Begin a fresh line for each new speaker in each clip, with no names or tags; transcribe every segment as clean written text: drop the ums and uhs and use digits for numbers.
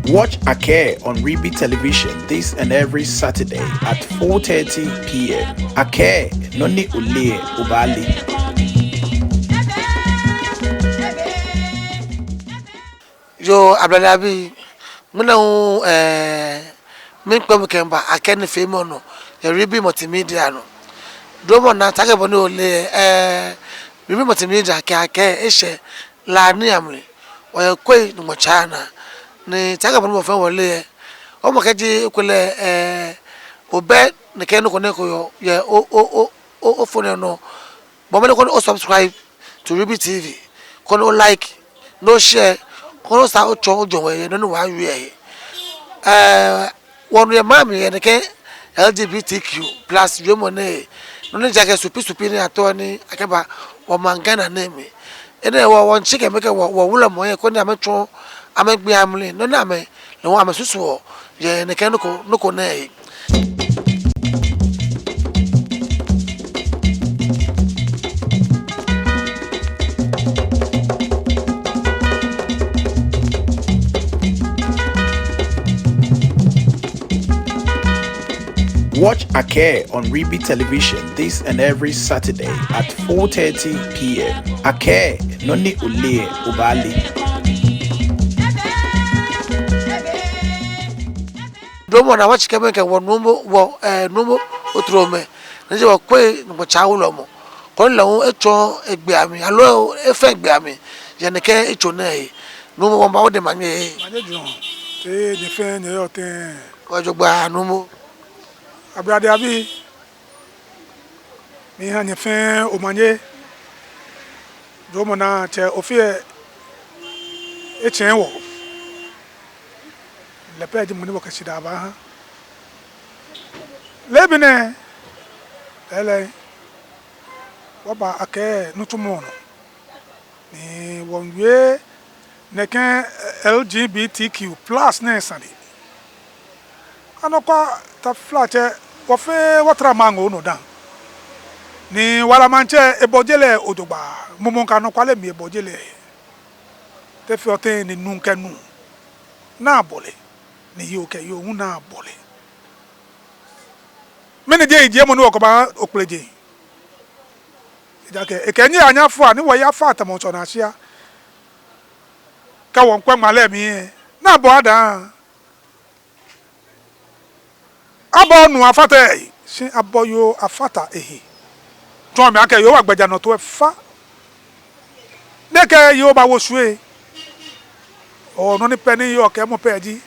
Watch Ake on Reeby television this and every Saturday at 4:30 p.m. Ake Noni Ule Ubali.
Yo Abdulabi Muna min Kemba Ake ni femo no Reeby multimedia no Domo na take boni ole Reeby multimedia Ake eshe la ni amri oye kwe no chana ni take boni mo fe wole o mo keji kwele obe ne ke no kone ko ye o phone no bo me ko subscribe to Reeby TV kono like no share kono sa o cho ojo we no wa wi wonu ye mami ye ne ke LGBTQ plus yo mo ne no ne jage supi ni ato ni akeba o mangana na me ene wo won chike meke wo Wulormo ye ko ni ametwo amegbe amle no na me no wa mesusu ye ne ke no ko na e.
Watch Ake on Reeby television this and every Saturday at 4:30 p.m. Ake Noni Ule Ubali.
Domo na watch kemeke wo numo Otrome nje wo kwe no Wulormo ko lawon echo egbe ami alo efe egbe ami je ne ke echo na e numo wo ba wo de manye
Manejo te de fe ne yo ten
wajo gba numo
abrade abi mi ha ne fe o manye domo na che ofie echen wo le pede muni bo kasida ba ha lebine ele waba Ake nutumo no ni wonwe ne kan LGBTQ plus ne sani anokwa ta flache wofe watra mango no dan ni wala manche ebojele odogba mumunka no kwale mi ebojele te fi oten ni nunke nu na bole ni yoke yo hu na bole mene je ije mo no okoba okleje idake ekenye anya fo ani wo ya fa atamo so na sia ka won kwa male mi na bo ada abo nu afata si aboyo afata ehi ton mi ake yo wa gbeja no to fa neke yo ba wo sue o no ni peni yo ke mo peji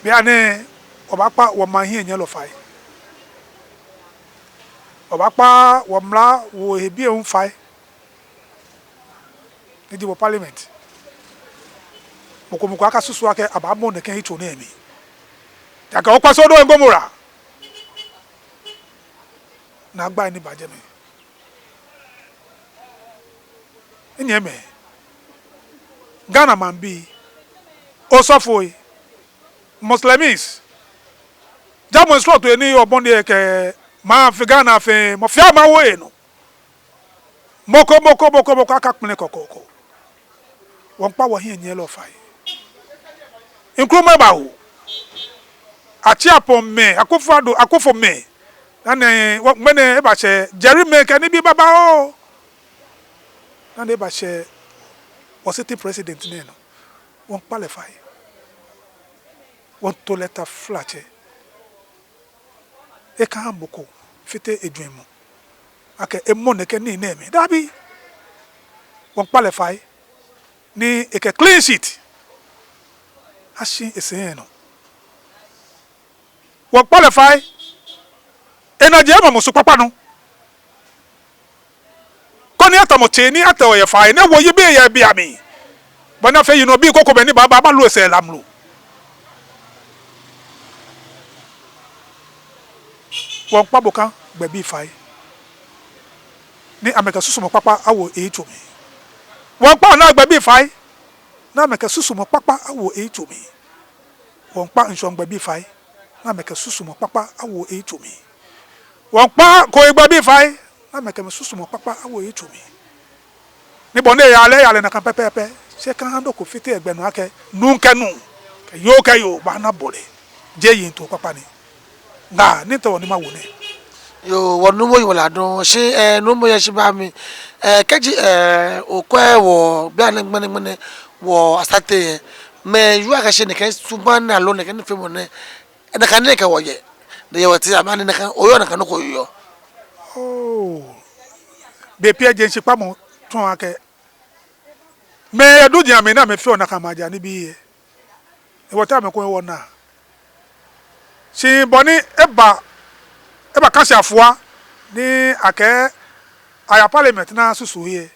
bi ane oba pa wo ma hi enye lo fai oba pa wo mla wo ebi en fai ni di wo parliament mo ko aka susu ake abamo ne kan hito na emi yaka okwa so do engomura na gba ni baje me enye me Ghana man bi osofoi Muslims jamu instruct eni obonde ke ma fi Ghana fe mo fia ma wo eno moko aka pin kokoko won pa wo hin enye lo fai inkroma ba wo achi apon me akofo me na mene e ba che Jerry me ke ni bi baba o na de ba che o city president ne no won qualify won to letter flache e ka mboko fite edwemu ake emo ne ke ni na me dabi won qualify ni e ke clean sheet ashi ese no won qualify energy ama musu papa no koni atamo cheni atawo ye fai na wo ye be ye bia mi bona fe you know bi kokko be ni baba lo se lamlo won pa bokan gbe bi fai ni ameka susumo papa awo echomi won pa na gbe bi fai na ameka susumo papa awo echomi won pa nson gbe bi fai na ameka susumo papa awo echomi won pa ko gbe bi fai na meke me susumo papa awo etumi ni bonde yale na kan pepepe se kan hando ko fite egbe no ake nu kenu ke yo ba na bole je yin to papa ni nga ni to ni ma wo ne
yo wonu mo yola don se no mo ye se ba mi keji okọ wo bia na gbene wo asate me yu aka se ne kan suban na lo ne kan fe mo ne na kan ne ka wo ye de ye wati amani na kan oyo na kan ko yo
oh be pia je nse pa mo tun ake me edu je ami na me fe ona kan ma ja ni bi e wota me ko wo na si boni eba kasi afua ni ake aya parliament na susu ye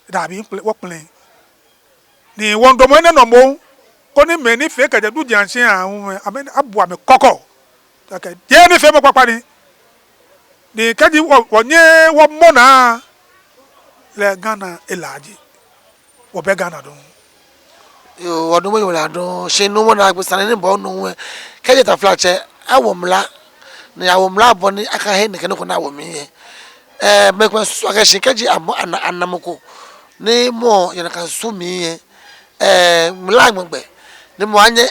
da bi wo plan ni wondo mo ne no mo ko ni me ni fe ka du janse ahun amen abu ame koko ake je ni fe mo papa ni kaji wonye wo mo na le Ghana elaji wo be Ghana don
yo wonu mo yola don se no mo na gbe sane ni bo no we keji ta flache awomla ni awomla bo ni aka he ne kan ko na awomi me kwa so aka se keji anamoko ni mo yana kan so mi mla gbegbe ni mo anye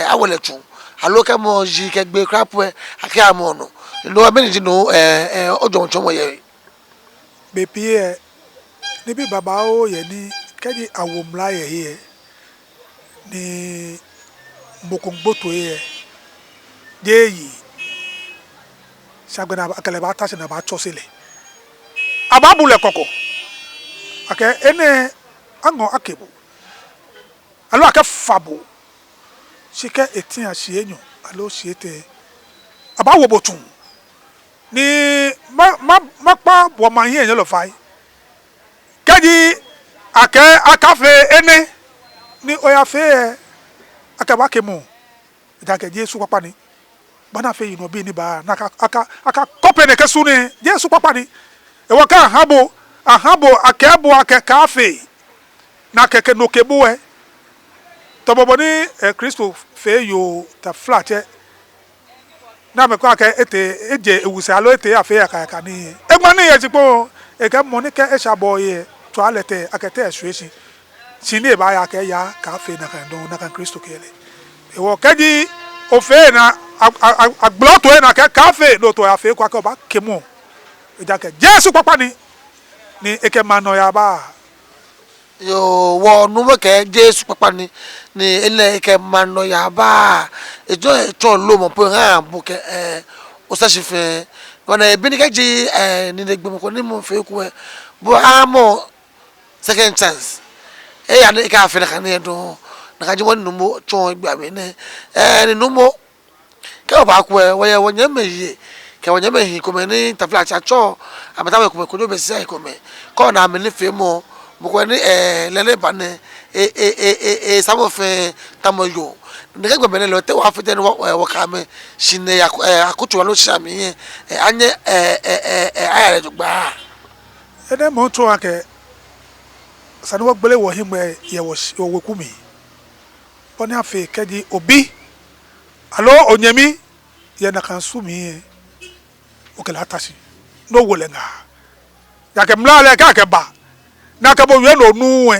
awoletu aloka mo ji ke gbe crap we aka amo no no me ni no ojo ncho mo ye
be pie ni bi baba o ye ni keji awomla ye ni mbokongboto ye deyi sagbena akale ba tase na ba chosele ababule koko ake ene ango akebu alo ake fabo sike etin asienyo alo siete abawo botun ni ma bo ma yen lo fai kaji ake akafe ene ni oya fe akaba kemu dake Jesu papa ni bana fe ino bi ni ba na aka kope ne kesu ni Jesu papa ni e waka ahabo akebo akekafe na keke no kebu to bobo ni Kristo fe yo ta flat na me ko aka eje ewusa alo ete afe aka ni egma ni ye tipo e ka mo ni ke e sabo ye toilet akete eswesi sini ba ya ke ya ka fe na kan don na kan Kristo kele e wo kaji o fe na agloto na ka fe no to ya fe kwa ka ba kemu e ja ke Jesu papa ni eke mano ya ba
yo wo nu mo ke Jesu papa ni ele eke mano ya ba ejo lo mo pe han bu ke o sa se fe wana e bi ni ke ji ni de gbe mo ko ni mo fe ku bo amo second chance ya ne ka fe na kan e do na ka ji won nu mo chon gba mi ne ni nu mo ke ba ku wo ye wo nya meyi ke wo nya meyi ko me ni tafla cha cho amata we ko do be sai ko me ko na me ni fe mo ko ni lele ba ne samo fe tamoyo ne ka gba me lo te wa fe te wo ka me shine akutu wa lo sha mi anye ayare jugba
ene mo to ake sani wo gbele wo himwe ye wo wekumi boni afi keji obi alo onyemi ye na kan sumi o kala tashi no wole nga ya ke mlale ka ke ba na ka bo ye no nu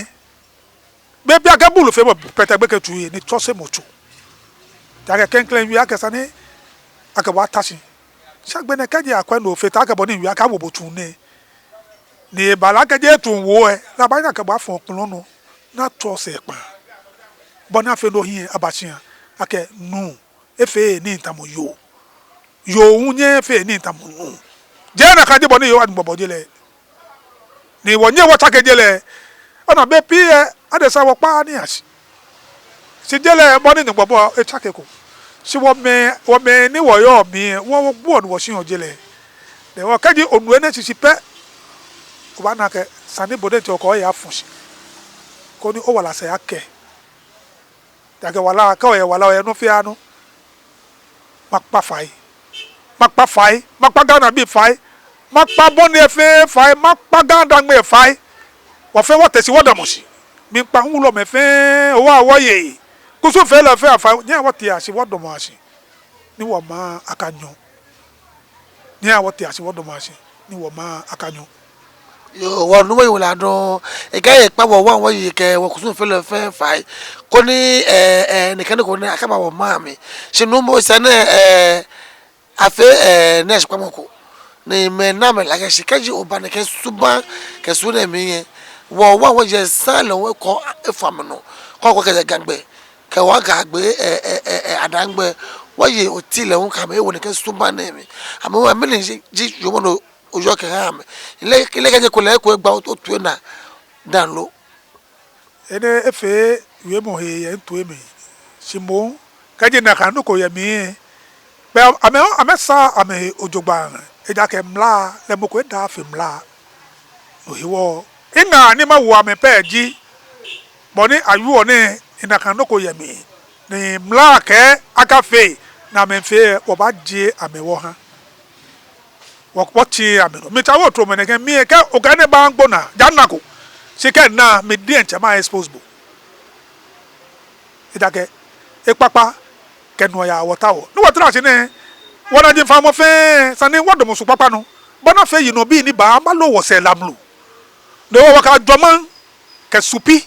be bia ka bulu fe mo pete gbe ke tuye ni tose motu ya ke kenklen wi aka sani aka wa tashi sagbe na keji akwa no fe ta ka bo ni wi aka wo botu ne ni balaka je tun wo la ba ka ba fon kun no na to se pa bona fe do hin abachian ake nu efe ni ntamo yo unye fe ni ntamo nu je na ka je boni yo adugbo jele ni wonye wota ke jele ona be pie ade sa wo pa ni asi si jele boni ni gbobo e chakeko si wo me ni wo yo mi wo gbo wo si jele de wo kaji onu ene sisi pe ko ba na ke sani bode ti oko ya funsi ko ni o wala se ake dage wala ka o ya wala o ya no fi anu makpa fai makpa gana bi fai makpa boni efe fai makpa ganda ngbe fai wo fe wo tesi wo da mosi mi pa nlo me fe o wa wo ye kusu fe la fe afai nya wo ti asi wo do mo asi ni wo ma akanyo nya wo ti asi wo do mo asi ni wo ma akanyo
yo wa no we wala do e ga ye pa wo wa yi ke wo kusun fele fe fai ko ni ne kan ko ni aka ba wo ma mi se no mo se ne afe ne se pa mo ko ni me na me la ke se kaji oba ne ke suba ke su ne mi yen wo wa je san lo we ko e fam no ko ke gangbe ke wa ga gbe adangbe wo ye oti le won ka me wo ne ke suba ne mi amo wa me le ji yo mo no ojo ke ha me ile ke je ko le ko gba o tu na dan lo
ene efe we mo he ye nto emi simo kaje na kan ko ye mi be amesa ame ojogba eja ke mla le mo ko da fe mla ohiwo ina ni ma wo ame pe ji boni ayu one ina kan ko ye mi ni mla ke aka fe na me fe wo ba je ame wo ha wo ti ame no me ta wo Otrome ne ke mi ke o ga ne ba ngbo na janako se ke na me di enche ma expose bo idake e papa ke no ya wota wo no wotira se ne wona je fa mo fe sani wodo mo su papa no bona fe yi no bi ni ba ma lo wo se lamlu ne wo ka joman ke supi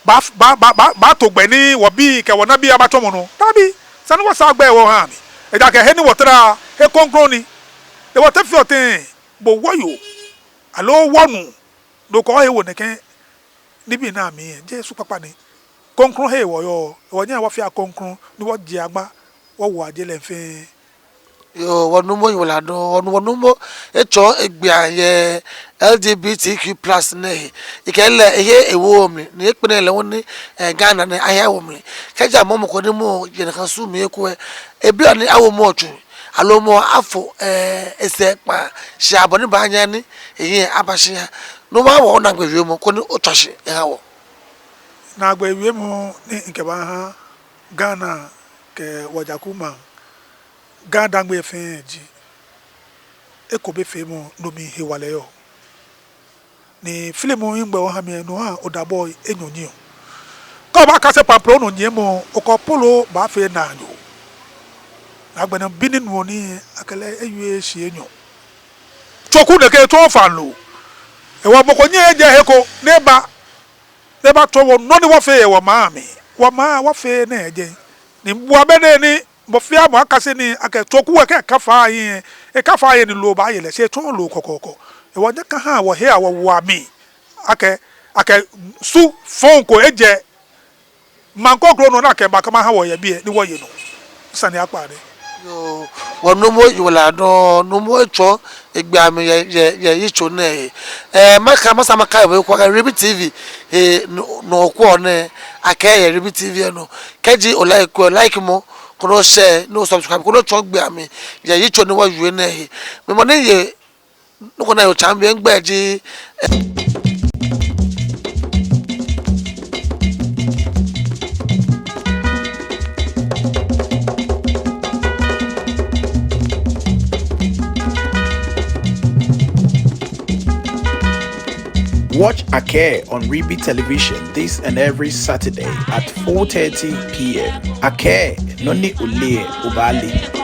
ba to gbe ni wo bi ke wona bi abato mo no tabi sani wo sa gbe wo ha mi idake he ni wotira he konkro ni de wote fi otin bo woyo alo wonu do ko he wo ne ke nibi na mi je su papa ni konkro he wo yo wo nya wo fi akonkro ni wo je agba wo wo aje le fe
yo wonu mo wala do wonu mo echo egbe aye LGBTQ+ ne ikele ehe ewo mi ni ipine le won ni Ghana ne aye wo mi keja mo ko ni mo je na kan su mi eku ebi ani awo mo otu alomo afo ese pa se aboni ba anya ni eyin abashia no ma wo na gbewe mo ko ni otwahye hawo
na gbewe mo ni nke ba ha Ghana ke wajakuma Ghana gbe fe ji ekobe fe mo no mi he wale yo ni filmu ingbe wo ha mi no ha odabo enyonyi ko ba ka se papro no nyemo okopolo ba fe na yo agbana binin woni akale ewie sie enyo toku de ke to fa lo e wa boko nye je heko neba to wo no ni wo fe e wo ma mi wo fe na eje ni bua be de ni bo fi amo akase ni ake toku we ke kafa yin e kafa yin ni lo ba yele se to lo kokoko e wo je ka ha wo he awo wa mi ake su phone ko eje manko kro no na ke ba kama ha wo ye bi ni wo ye no sani apare
yo wonu mo wala do no mo echo egbe ami ye yicho ne maka maka we ko Reeby TV no ko ne akaye Reeby TV no keji o like mo kono share no subscribe kono cho gbe ami ye yicho ne wa yue ne me mo ne ye no ko na yo champion gbeji
Watch Ake on Reeby Television this and every Saturday at 4:30 p.m. Ake, Noni Ule Ubali.